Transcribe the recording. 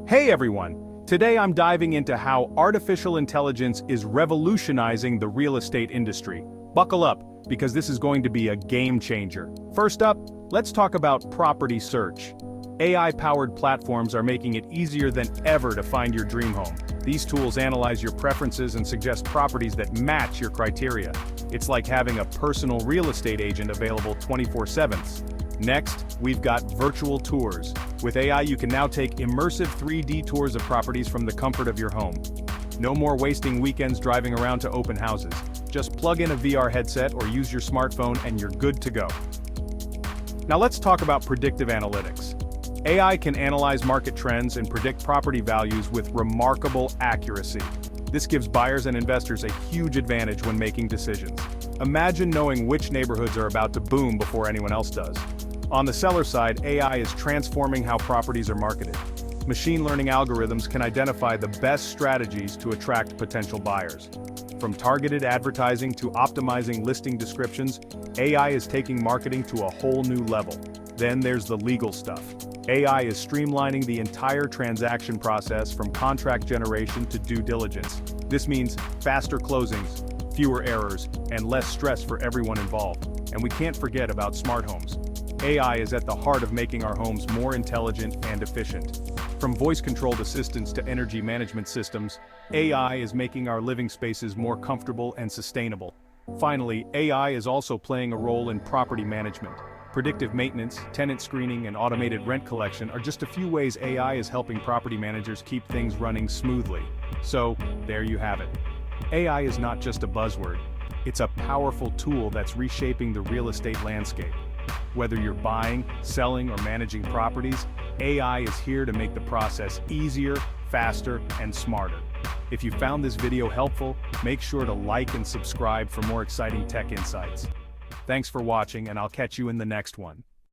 Hey everyone! Today I'm diving into how artificial intelligence is revolutionizing the real estate industry. Buckle up, because this is going to be a game changer. First up, let's talk about property search. AI-powered platforms are making it easier than ever to find your dream home. These tools analyze your preferences and suggest properties that match your criteria. It's like having a personal real estate agent available 24/7. Next, we've got virtual tours. With AI, you can now take immersive 3D tours of properties from the comfort of your home. No more wasting weekends driving around to open houses. Just plug in a VR headset or use your smartphone and you're good to go. Now let's talk about predictive analytics. AI can analyze market trends and predict property values with remarkable accuracy. This gives buyers and investors a huge advantage when making decisions. Imagine knowing which neighborhoods are about to boom before anyone else does. On the seller side, AI is transforming how properties are marketed. Machine learning algorithms can identify the best strategies to attract potential buyers. From targeted advertising to optimizing listing descriptions, AI is taking marketing to a whole new level. Then there's the legal stuff. AI is streamlining the entire transaction process from contract generation to due diligence. This means faster closings, fewer errors, and less stress for everyone involved. And we can't forget about smart homes. AI is at the heart of making our homes more intelligent and efficient. From voice-controlled assistants to energy management systems, AI is making our living spaces more comfortable and sustainable. Finally, AI is also playing a role in property management. Predictive maintenance, tenant screening, and automated rent collection are just a few ways AI is helping property managers keep things running smoothly. So, there you have it. AI is not just a buzzword. It's a powerful tool that's reshaping the real estate landscape. Whether you're buying, selling, or managing properties, AI is here to make the process easier, faster, and smarter. If you found this video helpful, make sure to like and subscribe for more exciting tech insights. Thanks for watching, and I'll catch you in the next one.